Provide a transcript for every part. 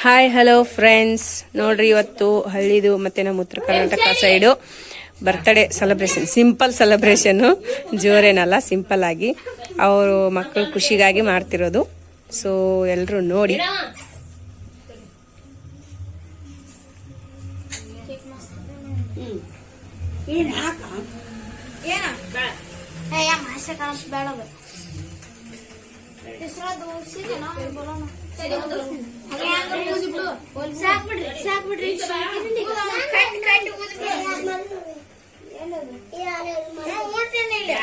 Hi hello friends, ನೋಡ್ರಿ ಇವತ್ತು ಹಳ್ಳಿದು ಮತ್ತೆ ನಮ್ಮ ಉತ್ತರ Karnataka side birthday celebration. Simple celebration, ಜೋರೇನಲ್ಲ, ಸಿಂಪಲ್ ಆಗಿ ಅವರು ಮಕ್ಕಳು ಖುಷಿಗಾಗಿ ಮಾಡ್ತಿರೋದು. ಸೊ ಎಲ್ಲರೂ ನೋಡಿ.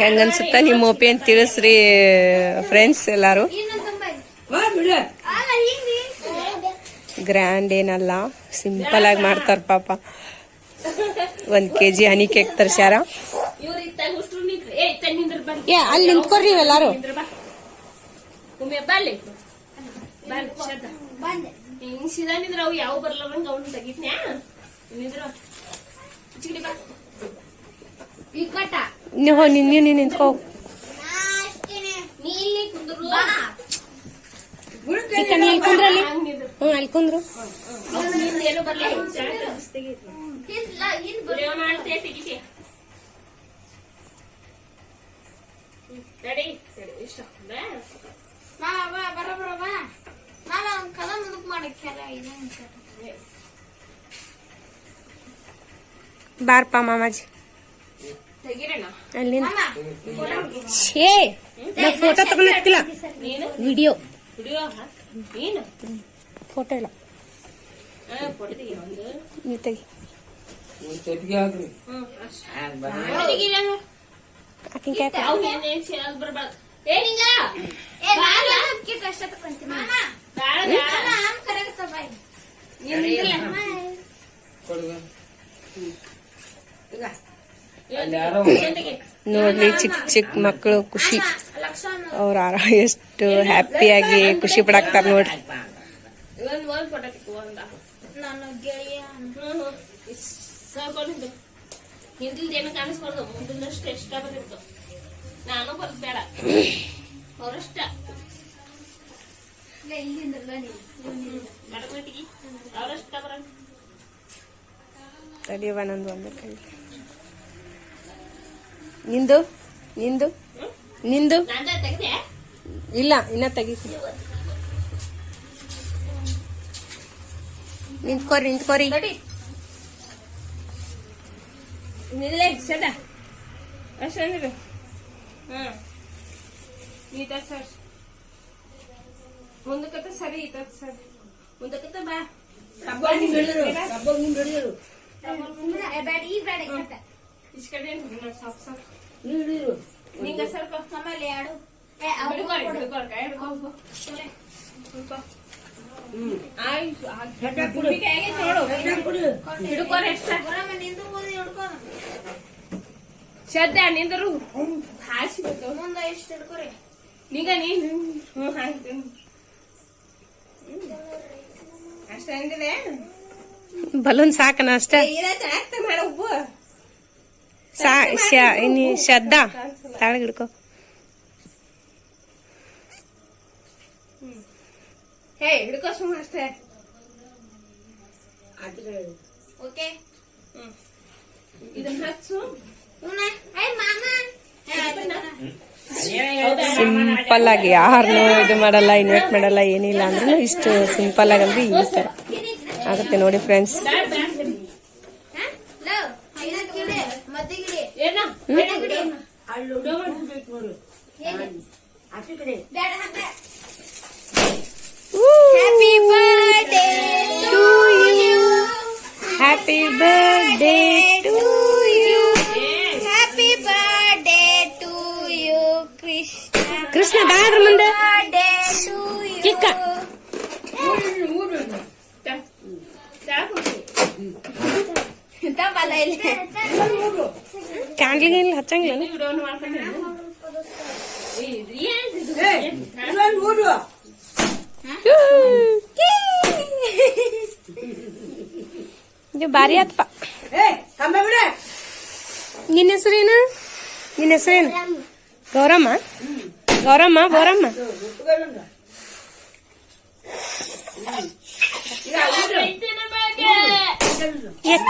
ಹೆಂಗನ್ಸುತ್ತ ನಿಮ್ಮ ಒಪಿನಿಯನ್ ತಿಳಿಸ್ರಿ ಫ್ರೆಂಡ್ಸ್ ಎಲ್ಲಾರು. ಗ್ರ್ಯಾಂಡ್ ಏನಲ್ಲ, ಸಿಂಪಲ್ ಆಗಿ ಮಾಡ್ತಾರ ಪಾಪ. 1 kg ಹನಿ ಕೇಕ್ ತರ್ಸ್ಯಾರ. ಅಲ್ಲಿ ನಿಂತ್ಕೊಡ್ರಿ ಎಲ್ಲಾರು. ಯಾವ ಬರ್ಲಂಗ ಅವ್ನು ತೆಗಿತ್ನ್ಯಾ ನೀನು ನಿಂತ್ಕೋ. ಅಲ್ಲಿ ಕುಂದ್ರು. ಬಾರ್ಪ ಮಾಮಾಜಿ ಅಲ್ಲಿ ಫೋಟೋ ತಗೊಂಡಿಲ್ಲ, ವಿಡಿಯೋ ಫೋಟೋ ಇಲ್ಲ. ನೀವು ತೆಗಿ. ನೋಡ್ಲಿ, ಚಿಕ್ಕ ಚಿಕ್ಕ ಮಕ್ಕಳು ಖುಷಿ. ಅವ್ರ ಎಷ್ಟು ಹ್ಯಾಪಿಯಾಗಿ ಖುಷಿ ಪಡಾಕ್ತಾರ ನೋಡ್ರಿ. ಹಿಂದಿಲ್ದೇನು ಕಾಣಿಸ್ಬಾರ್ದು, ಮುಂದಿನಷ್ಟು ಇಷ್ಟ ಬಂದಿತ್ತು. ನಾನು ಬರ್ದು ಬೇಡ, ಅವ್ರಷ್ಟ ಅವ್ರಷ್ಟ ಬರ ತಡಿಯವ. ನಂದು ಒಂದು ಕೈ. ನಿಂದು ನಿಂದು ನಿಂದು ಇಲ್ಲ, ಇನ್ನ ತೆಗಿಸಿ. ನಿಂತ್ಕೋರಿ ನಿಂತ್ಕೋರಿ. ಅಷ್ಟಂದ್ರೆ ಮುಂದಕ್ಕತ್ತ ಸರಿ, ಇತ್ತ ಸರಿ, ಮುಂದಕ್ಕತ್ತ ಬಾ. ನಿಂಗ ಸ್ವಲ್ಪ ಆಮೇಲೆ ಯಾಡು ಶ್ರದ್ಧಾ ನಿಂದರು ಹಾಸಿಬೇಕು. ಮುಂದೆ ಎಷ್ಟು ಹಿಡ್ಕೊರಿ ನೀಗ ನೀನು ಅಷ್ಟ ಅಂದಿದೆ. ಬಲೂನ್ ಸಾಕನ ಅಷ್ಟ ಮಾಡ ಉಪ್ಪು ಶ್ರದ್ಧಾ ತಾಳಗ್ ಹಿಡ್ಕೊ. ಹೇ ಹಿಡ್ಕೊ ಸುಮ್ಮ ಅಷ್ಟೇ. ಓಕೆ, ಇದನ್ನ ಹಚ್ಚು. ಸಿಂಪಲ್ ಆಗಿ ಯಾರನ್ನು ಇದು ಮಾಡಲ್ಲ, ಇನ್ವೈಟ್ ಮಾಡಲ್ಲ, ಏನಿಲ್ಲ ಅಂದ್ರೂ ಇಷ್ಟು ಸಿಂಪಲ್ ಆಗಂದ್ರೆ ಈ ತರ ಆಗುತ್ತೆ ನೋಡಿ friends. Happy birthday to you. Happy birthday to you, Krishna. Krishna ಬ್ಯಾಡ್ರ ಮುಂದೆ ಚಿಕ್ಕ ಕ್ಯಾಂಡ್ಲಿಗೆ ಹಚ್ಚಂಗಿಲ್ಲ. ಇದು ಭಾರಿ ಆತ್ಪ. ನಿನ್ನ ಹೆಸರೇನು? ನಿನ್ನ ಹೆಸರೇನು? ಗೌರಮ್ಮ. ಗೌರಮ್ಮ ಬೋರಮ್ಮ.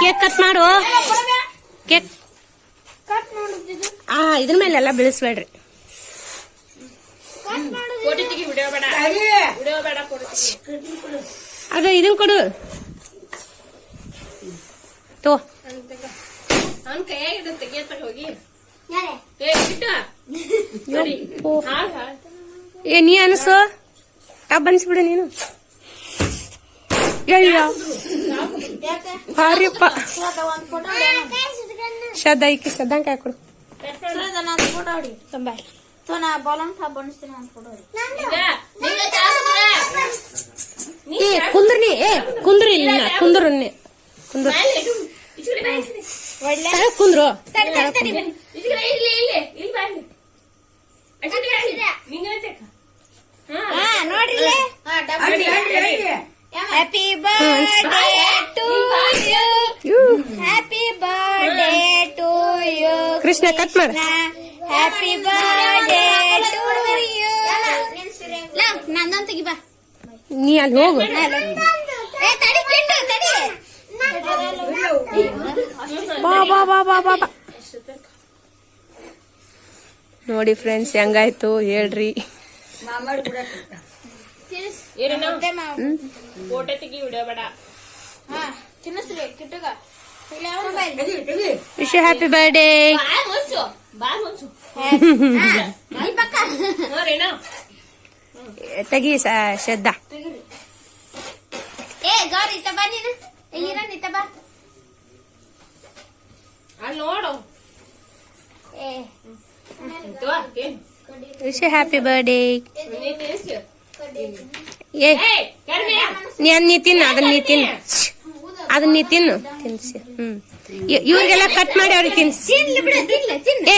ಕೇಕ್ ಕಟ್ ಮಾಡು ಕೇಕ್ ಕಟ್ ಮಾಡುತ್ತಿದ್ದು ಇದ್ರ ಮೇಲೆ ಎಲ್ಲ ಬೀಳಿಸ್ಬೇಡ್ರಿ. ಕಟ್ ಮಾಡುದು ಫೋಟೋ ತೆಗಿ, ವಿಡಿಯೋ ಬೇಡ ಫೋಟೋ ತೆಗಿ. ಅದು ಇದನ್ ಕೊಡು ತೋ. ಅವ್ನ ಕೈಯಾಗ ತೆಗಿಯತ್ತಾಗ ಹೋಗಿ. ಯಾರೇ ಏ ಬಿಟ್ಟು ಏ ನೀ ಅನ್ಸು ಬನ್ಸ್ಬಿಡು ನೀನು. ಅಯ್ಯೋ ಯಾಕೆ ಹಾರಿಯಪ್ಪ ಸುರದ ಒಂದು ಫೋಟೋ ಶ್ರದ್ಧಾ ಈಕಿ ಶ್ರದ್ಧಾಂಕ ಹಾಕೊಡು. ಸುರದ ನಾನು ಫೋಟೋ ಹೊಡಿ ತಂಬಾಯ್ ತೋ ನಾ ಬಾಲನ್ ಥಾ ಬಣಿಸ್ತೀನಿ ಒಂದು ಫೋಟೋ ಹೊಡಿ. ಏ ಕುಂದ್ರಿ ಕುಂದ್ರಿ ಇಲ್ಲ ಕುಂದ್ರು ಕುಂದ್ರು ಒಳ್ಳೆ ಕುಂದ್ರು ಹಾ ನೋಡ್ರಿ happy birthday to you happy birthday to you Krishna cut ಮಾಡ. ಹ್ಯಾಪಿ ಬರ್ಡೇ ಟು ಯು ನಂದೊಂದು ತೆಗಿ ಬಾ. ನೀ ಅಲ್ಲಿ ಹೋಗು. ಏ ತಡಿ ಕಿಟ್ಟು ತಡಿ ಬಾ ಬಾ ಬಾ ಬಾ ಬಾ ಬಾ. ನೋಡಿ ಫ್ರೆಂಡ್ಸ್ ಹೆಂಗಾಯ್ತು ಹೇಳ್ರಿ. ಫೋಟೋ ತೆಗಿ, ವಿಡಿಯೋ ಬೇಡ. ಹಾ ತಿನ್ನಿಸ್ರಿ ಕಿಟ್ಟುಗ ವಿಶ್ ಯು ಹ್ಯಾಪಿ ಬರ್ಡೇ. ಬಾಯ್ ಮುಚ್ಚು ರೇಣಾ. ತೆಗಿ ಶ್ರದ್ಧಾ. ಏ ಗೌರಿ ಇತ್ತ ಬಾ ನೀನು ಈರನ್ ಇತ್ತ ಬಾ. ಅಲ್ಲಿ ನೋಡು. ಏ ವಿಶ್ ಯು ಹ್ಯಾಪಿ ಬರ್ಡೇ. ಏ ನೀ ತಿನ್ನು ಅದನ್ನ ನೀ ತಿನ್ನು ಅದನ್ನ ನೀ ತಿನ್ನು ತಿನ್ಸಿ. ಇವ್ರಿಗೆಲ್ಲ ಕಟ್ ಮಾಡಿ ಅವ್ರಿಗೆ ತಿನ್ಸಿ. ತಿನ್ಲಿ ಬಿಡು ತಿನ್ಲ ತಿನ್ನ ಏ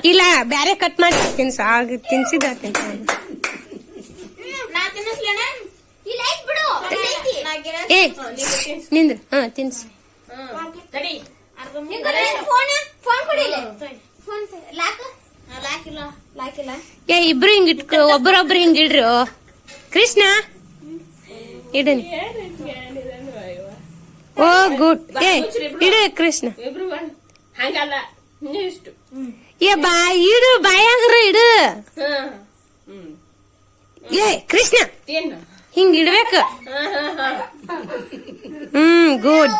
ಇಲ್ಲ ಬ್ಯಾರೆ ಕಟ್ ಮಾಡಿ ತಿನ್ಸ ಆಗ ತಿನ್ಸಿದ ತಿನ್ಸ. ನಾ ತಿನ್ನಿಸ್ಲೇನ ಇಲ್ಲ ಐತ್ ಬಿಡು ನಾ ಗಿಡ ಏ ನಿಂದ್ರ ತಿನ್ಸಿ. ತಡಿ ಫೋನ್ ಫೋನ್ ಕೊಡಿಲ್ಲ ಫೋನ್ ಲಾಕ್ ಲಾಕಿಲ್ಲ ಲಾಕಿಲ್ಲ. ಏ ಇಬ್ರು ಹಿಂಗ್ ಇಟ್ಕೊ ಒಬ್ಬರೊಬ್ರು ಹಿಂಗ್ ಇಡ್ರಿ. ಕೃಷ್ಣ ಇಡನಿ. ಓ ಗುಡ್. ಏ ಇಡು ಕೃಷ್ಣ. ಇಬ್ರು ಹಂಗಲ್ಲ ಇಷ್ಟು. ಏ ಇಡು ಬಾಯಾಗ್ರ ಇಡು. ಏ ಕೃಷ್ಣ ತಿನ್ನು. ಹಿಂಗ್ ಇಡ್ಬೇಕು. ಗುಡ್.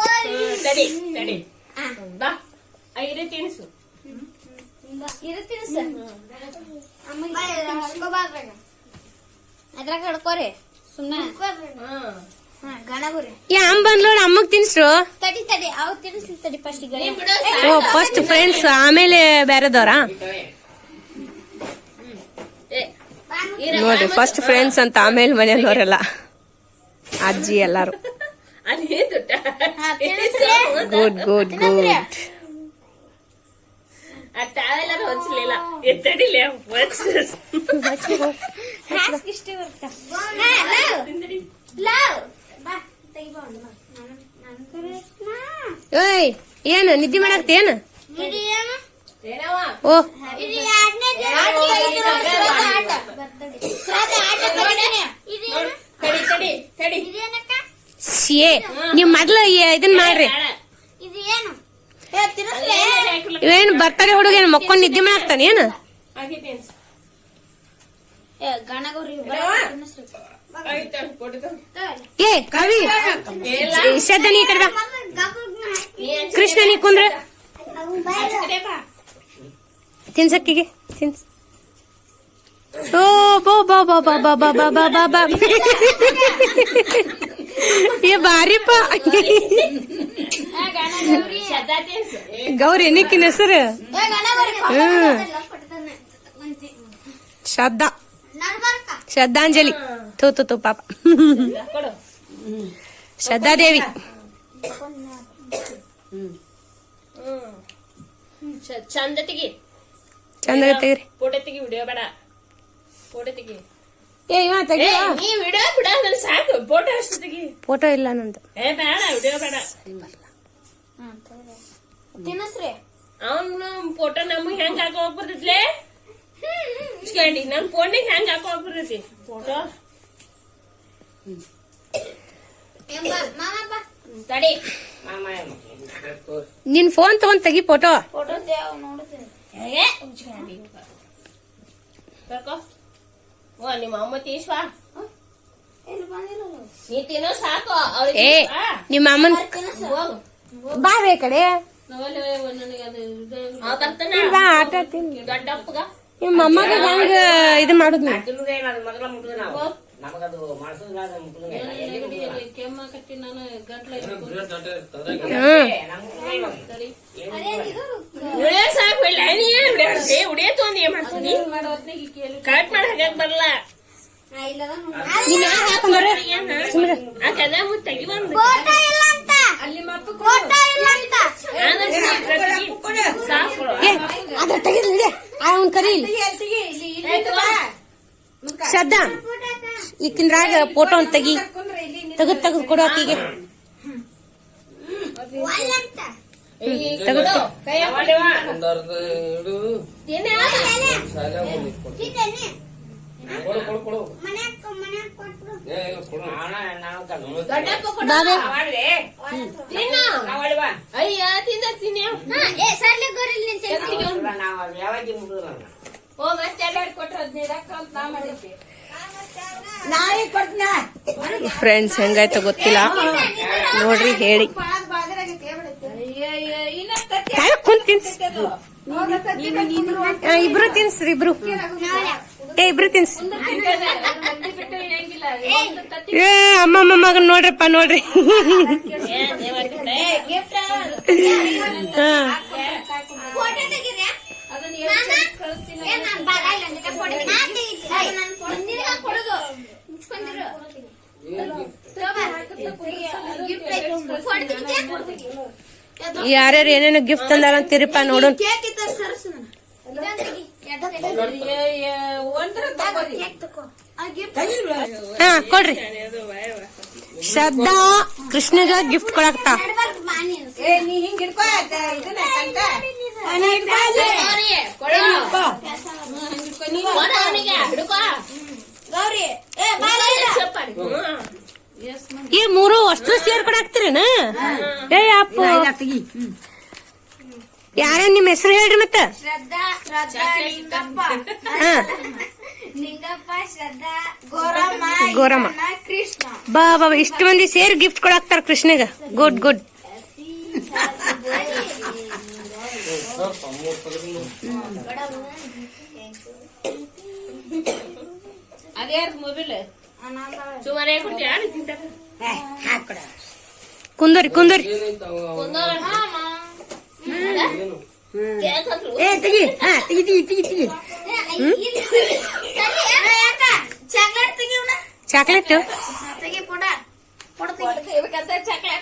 ತಡಿ ತಡಿ ಬಾ ಐದೇ ತಿನ್ಸು. ಇದು ತಿನ್ಸ ಅದ್ರಾಗ ಹಿಡ್ಕೋರಿ ಸುಮ್ಮನೆ ಗಣಗುರಿ. ಏ ಅಮ್ಮ ಬಂದ್ಲೋಡ ಅಮ್ಮಗ್ ತಿನ್ಸ್ರು. ತಡಿ ತಡಿ ಅವ್ ತಿನ್ಸ್ಲಿ ತಡಿ ಫಸ್ಟ್ ಗಣ ಓ ಫಸ್ಟ್ ಫ್ರೆಂಡ್ಸ್ ಆಮೇಲೆ ಬೇರೆದವ್ರ. ನೋಡ್ರಿ ಫಸ್ಟ್ ಫ್ರೆಂಡ್ಸ್ ಅಂತ ಆಮೇಲೆ ಮನೆಯವ್ರೆಲ್ಲ ಅಜ್ಜಿ ಎಲ್ಲಾರು. Good good good. ತಾವೆಲ್ಲರೂ ಹೊಚ್ಚಲಿಲ್ಲ ಎತ್ತಡಿಲ್ಲ ಇಷ್ಟ ಬರ್ತಾ ಲವ್ ಬಾ ತೆಗಿ ಬಾ ಏಯ್ ಏನು ನಿದ್ದೆ ಮಾಡಾಕ್ತಿ ಏನು? ಇದು ಏನು ಓ ಇದು ಎರಡನೇ ದಿನ ಆಟ ಇದು ಏನು ತಡಿ ತಡಿ ತಡಿ ಇದೇನಕ್ಕ ಏ ನೀವ್ ಮೊದ್ಲು ಇದನ್ ಮಾಡ್ರಿ. ಇದು ಏನು ಏ ತಿನ್ಸ್ಲೇ ಇವೇನು ಬರ್ತಾರೆ ಹುಡುಗ ಏನು ಮಕ್ಕೊಂಡ್ ನಿದ್ದೆ ಮಾಡಾಕ್ತಾನ ಏನು? ಹಾಗೆ ತಿನ್ಸು. ಏ ಗಣಗುರಿ ತಿನ್ಸ್ರಿ ಏ ಕವಿ ಶ್ರದ್ಧಾ ನೀ ಕಡೆ ಬಾ. ಕೃಷ್ಣ ನೀ ಕುಂದ್ರ ತಿನ್ಸಕ್ಕಿಗೆ ತಿನ್ಸ್. ಓ ಬಾ ಬಾ ಬಾ ಬಾ ಬಾ ಬಾ ಬಾ ಬಾ ಬಾ ಬಾ. ಏ ಬಾರಿಪ್ಪ ಗೌರಿ ಏನಕ್ಕಿನ ಹೆಸರು? ಶ್ರದ್ಧಾ ಶ್ರದ್ಧಾಂಜಲಿ. ತೂ ತೂ ತೂ ಪಾಪ ಶ್ರದ್ಧಾದೇವಿ. ಚಂದ ತೆಗಿ ಚಂದ ತೆಗಿರಿ. ಫೋಟೋ ತೆಗಿ, ವಿಡಿಯೋ ಬೇಡ. ಫೋಟೋ ತೆಗಿ. ಏ ಇವ ತೆಗಿ. ನೀ ವಿಡಿಯೋ ಬಿಡ ಸಾಕು. ಫೋಟೋ ಅಷ್ಟು ತೆಗಿ. ಫೋಟೋ ಇಲ್ಲ ನಂದು. ಏ ಬೇಡ ವಿಡಿಯೋ ಬೇಡ. ತಿನ್ಸ್ರಿ ಅವನು ಫೋಟೋ ನಮಗ್ ಹೆಂಗ್ ಹಾಕೋ ಹೋಗ್ಬರ್ತೈತ್ಲೆ ಕೇಳಿ. ನನ್ ಫೋನಿಗೆ ಹೆಂಗ್ ಹಾಕೋ ಹೋಗ್ಬರ್ತೈತಿ ಫೋಟೋ. ತಡಿ ನಿನ್ ಫೋನ್ ತಗೊಂಡ್ ತೆಗಿ ಫೋಟೋ. ಫೋಟೋ ನೋಡುತ್ತೇನೆ. ಬರ್ಕೋ. ಓ ನಿಮ್ಮ ಅಮ್ಮ ತೀಶ್ವ ಎಲ್ಲಿ ಬಂದಿಲ್ಲ ನೀ ತಿನ್ನೋ ಸಾಕು ಏ ನಿಮ್ಮ ಅಮ್ಮನ್ ಬಾ ಬೇ ಕಡೆ ಬಾ ಆಟ ತಿನ್. ದೊಡ್ಡ ಅಪ್ಪಗ ನಿಮ್ಮ ಅಮ್ಮಗ ಹಂಗ ಇದು ಮಾಡುದ್ ನೀ. ಕೆಮ್ಮ ಕಟ್ಟಿ ನಾನು ಗಂಟ್ಲ ಸಾಕು ಉಡಿಯ ತೊಂದಿ ಮಾಡ್ತೀನಿ ಕಟ್ ಮಾಡಿ ಹಾಕಕ್ ಬರಲ್ಲ. ಅದ್ರ ತೆಗಿದ್ಲಿ ಅವ್ನ್ ಕರೀ ಶ್ರದ್ಧಾ ಈಕಿಂದ್ರಾಗ ಫೋಟೋ ಅಂತ ತೆಗಿ ತೆಗದ್ ಕೊಡು ಆಕಿಗೆ. ಅಯ್ಯ ತಿಂದ ತಿನ್ನಿ ಓ ಮತ್ತೆ ಎರಡು ಕೊಟ್ರ 15 ಅಂತ ನಾ ಮಾಡಿದ್ದೆ. ಫ್ರೆಂಡ್ಸ್ ಹೆಂಗಾಯ್ತು ಗೊತ್ತಿಲ್ಲ ನೋಡ್ರಿ ಹೇಳಿ. ಕುಂತ್ ತಿನ್ಸ್ ಇಬ್ರು ತಿನ್ಸ್ರಿ ಇಬ್ರು. ಇಬ್ರು ತಿನ್ಸ್. ಏ ಅಮ್ಮ ಮಗನ್ ನೋಡ್ರಪ್ಪ ನೋಡ್ರಿ. ಯಾರ್ಯಾರು ಏನೇನು ಗಿಫ್ಟ್ ತಂದಾರ ಅಂತೀರಿಪ್ಪ ನೋಡೋಣ. ಹಾ ಕೊಡ್ರಿ. ಶ್ರದ್ಧಾ ಕೃಷ್ಣಗ ಗಿಫ್ಟ್ ಕೊಡಕ್ತಾ. ಈ ಮೂರು ಅಷ್ಟು ಸೇರ್ ಕೊಡಾಕ್ತಿರೇನ? ಏ ಅಪ್ಪ ಯಾರ ನಿಮ್ ಹೆಸರು ಹೇಳ್ರಿ ಮತ್ತ. ಗೋರಮ್ಮ ಬಾ ಬಾ ಇಷ್ಟು ಮಂದಿ ಸೇರಿ ಗಿಫ್ಟ್ ಕೊಡಾಕ್ತಾರ ಕೃಷ್ಣಗ. Good good. ಅದ್ಯಾರ ಮೊಬೈಲ್ ಸುಮಾರು ಕೊಡ್ತೀಯ ಕುಂದರಿ ಕುಂದರಿ. ಚಾಕ್ಲೇಟ್ ಚಾಕ್ಲೇಟ್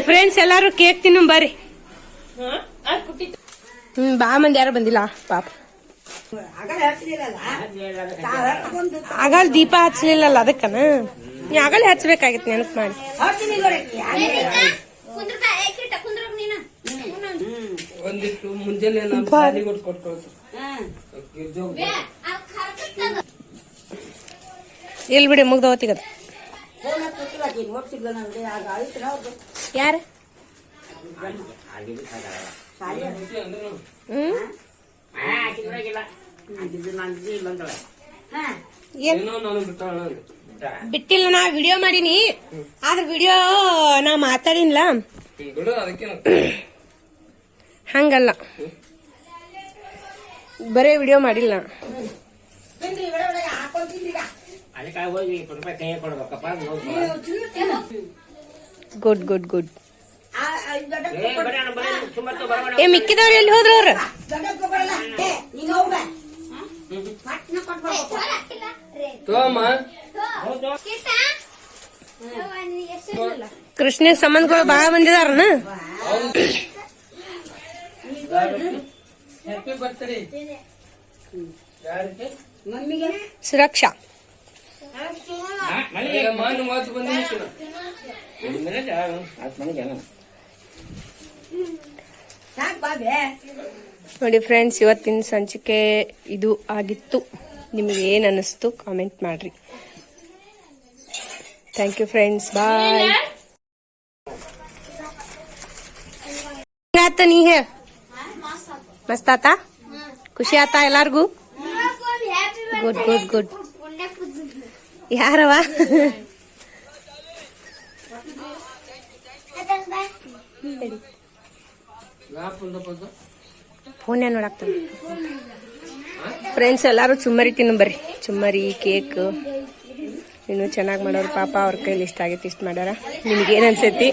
ಫ್ರೆಂಡ್ಸ್ ಎಲ್ಲಾರು ಕೇಕ್ ತಿನ್ನು ಬರ್ರಿ. ಬಾ ಮಂದಿ ಯಾರು ಬಂದಿಲ್ಲ ಪಾಪ. ಆಗಲ್ ದೀಪ ಹಚ್ಚಲಿಲ್ಲಲ್ಲ ಅದಕ್ಕನ ನೀ ಆಗಲೇ ಹಚ್ಬೇಕಾಗಿತ್ತು ನೆನಪು ಮಾಡಿ. ಒಂದಿಟ್ಟು ಮುಂಜಾನೆ ಎಲ್ಲಿ ಬಿಡಿ ಮುಗ್ದವತ್ತಿಗದ. ಯಾರ ಬಿಟ್ಟಿಲ್ಲ. ನಾ ವಿಡಿಯೋ ಮಾಡೀನಿ ಆದ್ರ ವಿಡಿಯೋ ನಾ ಮಾತಾಡಿನ್ಲ ಹಂಗಲ್ಲ, ಬರೇ ವಿಡಿಯೋ ಮಾಡಿಲ್ಲ. Good good good. ಏ ಮಿಕ್ಕಿದವ್ರು ಎಲ್ಲಿ ಹೋದ್ರು ಅವ್ರ? ಕೃಷ್ಣ ಸಂಬಂಧಗಳು ಬಾಳ ಬಂದಿದಾರನ. ಸುರಕ್ಷಾ ನೋಡಿ ಫ್ರೆಂಡ್ಸ್, ಇವತ್ತಿನ ಸಂಚಿಕೆ ಇದು ಆಗಿತ್ತು. ನಿಮಗೆ ಏನು ಅನ್ನಿಸ್ತು ಕಾಮೆಂಟ್ ಮಾಡ್ರಿ. Thank you friends, bye. ಆತ ನೀ ಹೇ ಮಸ್ತ್ ಆತಾ? ಖುಷಿ ಆತಾ ಎಲ್ಲಾರ್ಗು? Good good good. ಯಾರವ? ಫೋನ್ ನೋಡಾಕ್ತದೆ. ಫ್ರೆಂಡ್ಸ್ ಎಲ್ಲಾರು ಚುಮ್ಮರಿ ತಿನ್ನಬರ್ರಿ. ಚುಮ್ಮರಿ ಕೇಕ್ ಇನ್ನು ಚೆನ್ನಾಗಿ ಮಾಡೋರು. ಪಾಪ ಅವ್ರ ಕೈಲಿ ಇಷ್ಟ ಆಗೈತಿ, ಇಷ್ಟ ಮಾಡ್ಯಾರ. ನಿಮ್ಗೇನು ಅನ್ಸೈತಿ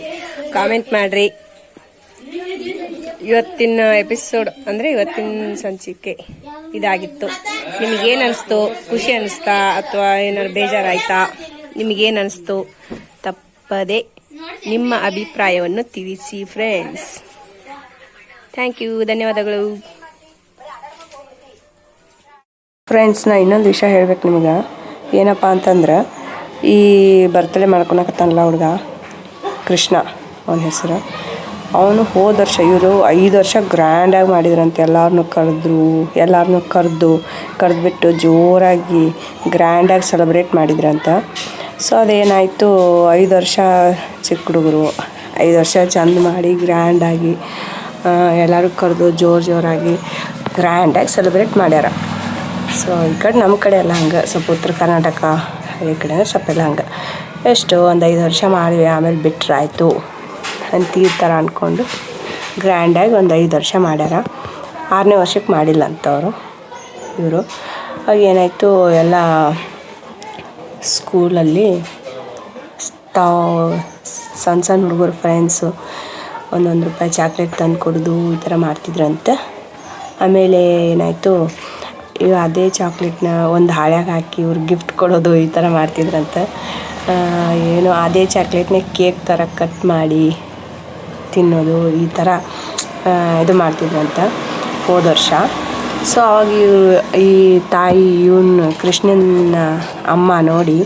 ಕಾಮೆಂಟ್ ಮಾಡ್ರಿ. ಇವತ್ತಿನ ಎಪಿಸೋಡ್ ಅಂದ್ರೆ ಇವತ್ತಿನ ಸಂಚಿಕೆ ಇದಾಗಿತ್ತು. ನಿಮಗೇನು ಅನಿಸ್ತು? ಖುಷಿ ಅನಿಸ್ತಾ ಅಥವಾ ಏನಾದ್ರು ಬೇಜಾರಾಯ್ತಾ? ನಿಮಗೇನು ಅನಿಸ್ತು? ತಪ್ಪದೆ ನಿಮ್ಮ ಅಭಿಪ್ರಾಯವನ್ನು ತಿಳಿಸಿ ಫ್ರೆಂಡ್ಸ್. ಥ್ಯಾಂಕ್ ಯು, ಧನ್ಯವಾದಗಳು ಫ್ರೆಂಡ್ಸ್. ನಾ ಇನ್ನೊಂದು ವಿಷಯ ಹೇಳ್ಬೇಕು ನಿಮ್ಗೆ. ಏನಪ್ಪ ಅಂತಂದ್ರೆ, ಈ ಬರ್ತಡೇ ಮಾಡ್ಕೊಳಕತ್ತಾನಲ್ಲ ಹುಡುಗ ಕೃಷ್ಣ, ಅವನ ಹೆಸರು. ಅವನು ಹೋದ ವರ್ಷ, ಇವರು 5 ವರ್ಷ ಗ್ರ್ಯಾಂಡಾಗಿ ಮಾಡಿದ್ರಂತೆ. ಎಲ್ಲರನ್ನೂ ಕರೆದ್ಬಿಟ್ಟು ಜೋರಾಗಿ ಗ್ರ್ಯಾಂಡಾಗಿ ಸೆಲೆಬ್ರೇಟ್ ಮಾಡಿದ್ರಂತ. ಸೊ ಅದೇನಾಯಿತು, 5 ವರ್ಷ ಚಿಕ್ಕ ಹುಡುಗರು 5 ವರ್ಷ ಚಂದ ಮಾಡಿ ಗ್ರ್ಯಾಂಡಾಗಿ ಎಲ್ಲರೂ ಕರೆದು ಜೋರಾಗಿ ಗ್ರ್ಯಾಂಡಾಗಿ ಸೆಲೆಬ್ರೇಟ್ ಮಾಡ್ಯಾರ. ಸೊ ಈ ಕಡೆ ನಮ್ಮ ಕಡೆ ಎಲ್ಲ ಹಂಗೆ, ಸ್ವಲ್ಪ ಉತ್ತರ ಕರ್ನಾಟಕ ಈ ಕಡೆ ಸ್ವಲ್ಪ ಎಲ್ಲ ಹಂಗೆ. ಎಷ್ಟು ಒಂದು 5 ವರ್ಷ ಮಾಡಿವಿ, ಆಮೇಲೆ ಬಿಟ್ರಾಯ್ತು ಅಂತ ಈ ಥರ ಅಂದ್ಕೊಂಡು ಗ್ರ್ಯಾಂಡಾಗಿ ಒಂದು 5 ವರ್ಷ ಮಾಡ್ಯಾರ. 6ನೇ ವರ್ಷಕ್ಕೆ ಮಾಡಿಲ್ಲ ಅಂತವರು ಇವರು. ಆಗ ಏನಾಯಿತು, ಎಲ್ಲ ಸ್ಕೂಲಲ್ಲಿ ತಾವು ಸಣ್ಣ ಹುಡುಗರು ಫ್ರೆಂಡ್ಸು ₹1 ಚಾಕ್ಲೇಟ್ ತಂದು ಕೊಡೋದು ಈ ಥರ ಮಾಡ್ತಿದ್ರಂತೆ. ಆಮೇಲೆ ಏನಾಯಿತು, ಅದೇ ಚಾಕ್ಲೇಟ್ನ ಒಂದು ಹಾಳ್ಯಾಗ ಹಾಕಿ ಇವ್ರಿಗೆ ಗಿಫ್ಟ್ ಕೊಡೋದು ಈ ಥರ ಮಾಡ್ತಿದ್ರಂತೆ. ಏನು ಅದೇ ಚಾಕ್ಲೇಟ್ನ ಕೇಕ್ ಥರ ಕಟ್ ಮಾಡಿ ತಿನ್ನೋದು ಈ ಥರ ಇದು ಮಾಡ್ತಿದ್ರಂತೆ ಹೋದ ವರ್ಷ. ಸೊ ಅವಾಗ ಈ ತಾಯಿ ಕೃಷ್ಣನ ಅಮ್ಮ ನೋಡಿ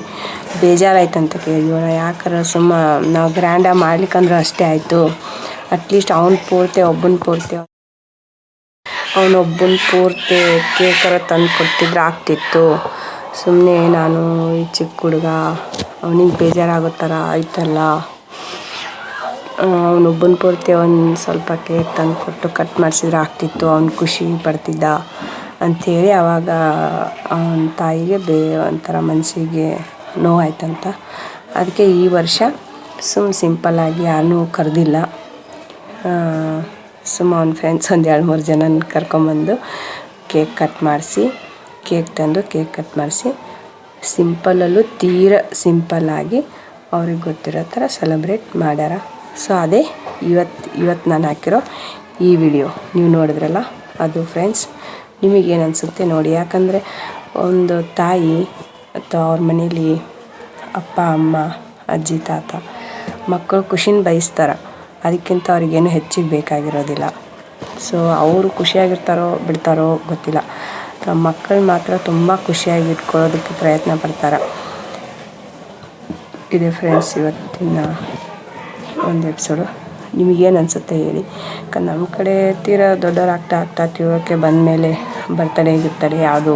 ಬೇಜಾರಾಯ್ತಂತ. ಇವನ ಯಾಕಾರ ಸುಮ್ಮ ನಾವು ಗ್ರ್ಯಾಂಡಾಗಿ ಮಾಡ್ಲಿಕ್ಕಂದ್ರೆ ಅಷ್ಟೇ ಆಯಿತು, ಅಟ್ಲೀಸ್ಟ್ ಒಬ್ಬನ ಪೂರ್ತಿ ಕೇಕರ ತಂದು ಕೊಟ್ಟಿದ್ರೆ ಆಗ್ತಿತ್ತು. ಸುಮ್ಮನೆ ನಾನು ಈ ಚಿಕ್ಕ ಹುಡುಗ ಅವನಿಗೆ ಬೇಜಾರಾಗೋ ಥರ ಆಯ್ತಲ್ಲ, ಅವನೊಬ್ಬನ ಪೂರ್ತಿ ಒಂದು ಸ್ವಲ್ಪ ಕೇಕ್ ತಂದು ಕೊಟ್ಟು ಕಟ್ ಮಾಡಿಸಿದ್ರೆ ಆಗ್ತಿತ್ತು, ಅವ್ನು ಖುಷಿ ಪಡ್ತಿದ್ದ ಅಂಥೇಳಿ. ಆವಾಗ ಅವನ ತಾಯಿಗೆ ಒಂಥರ ಮನಸ್ಸಿಗೆ ನೋವಾಯ್ತಂತ. ಅದಕ್ಕೆ ಈ ವರ್ಷ ಸಿಂಪಲ್ಲಾಗಿ ಯಾರನ್ನೂ ಕರೆದಿಲ್ಲ. ಅವನ ಫ್ರೆಂಡ್ಸ್ ಒಂದು 2-3 ಜನನ ಕರ್ಕೊಂಬಂದು ಕೇಕ್ ಕಟ್ ಮಾಡಿಸಿ ಸಿಂಪಲ್ಲಲ್ಲೂ ಸಿಂಪಲ್ಲಾಗಿ ಅವ್ರಿಗೆ ಗೊತ್ತಿರೋ ಥರ ಸೆಲೆಬ್ರೇಟ್ ಮಾಡ್ಯಾರ. ಸೊ ಅದೇ ಇವತ್ತು ನಾನು ಹಾಕಿರೋ ಈ ವಿಡಿಯೋ ನೀವು ನೋಡಿದ್ರಲ್ಲ, ಅದು ಫ್ರೆಂಡ್ಸ್. ನಿಮಗೇನು ಅನಿಸುತ್ತೆ ನೋಡಿ. ಯಾಕಂದರೆ ಒಂದು ತಾಯಿ ಅಥವಾ ಅವ್ರ ಮನೇಲಿ ಅಪ್ಪ ಅಮ್ಮ ಅಜ್ಜಿ ತಾತ ಮಕ್ಕಳು ಖುಷಿನ ಬಯಸ್ತಾರೆ, ಅದಕ್ಕಿಂತ ಅವ್ರಿಗೇನು ಹೆಚ್ಚಿಗೆ ಬೇಕಾಗಿರೋದಿಲ್ಲ. ಸೊ ಅವರು ಖುಷಿಯಾಗಿರ್ತಾರೋ ಬಿಡ್ತಾರೋ ಗೊತ್ತಿಲ್ಲ, ಮಕ್ಕಳು ಮಾತ್ರ ತುಂಬ ಖುಷಿಯಾಗಿ ಇಟ್ಕೊಳ್ಳೋದಕ್ಕೆ ಪ್ರಯತ್ನ ಪಡ್ತಾರೆ. ಇದೆ ಫ್ರೆಂಡ್ಸ್ ಇವತ್ತಿನ ಒಂದು ಎಪಿಸೋಡು. ನಿಮಗೇನು ಅನಿಸುತ್ತೆ ಹೇಳಿ. ಯಾಕಂದ್ರೆ ನಮ್ಮ ಕಡೆ ತೀರಾ ದೊಡ್ಡವರಾಗ್ತಾ ತಿಳುವಳಿಕೆ ಬಂದಮೇಲೆ ಬರ್ತಡೇ ಯಾವುದು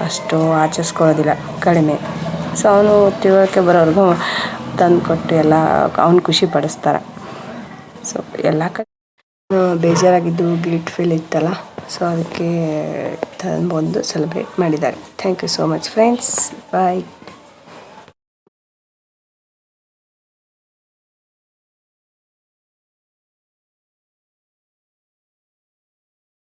ಅಷ್ಟು ಆಚರಿಸ್ಕೊಳ್ಳೋದಿಲ್ಲ, ಕಡಿಮೆ. ಸೊ ಅವನು ತಿಳುವಳಿಕೆ ಬರೋರ್ಗೂ ತಂದು ಕೊಟ್ಟು ಎಲ್ಲ ಅವ್ನು ಖುಷಿ ಪಡಿಸ್ತಾರೆ. ಸೊ ಎಲ್ಲ ಕಡೆ ಬೇಜಾರಾಗಿದ್ದು ಗಿಲ್ಟ್ ಫೀಲ್ ಇತ್ತಲ್ಲ, ಸೊ ಅದಕ್ಕೆ ತಂದು ಸೆಲೆಬ್ರೇಟ್ ಮಾಡಿದ್ದಾರೆ. Thank you so much friends, bye.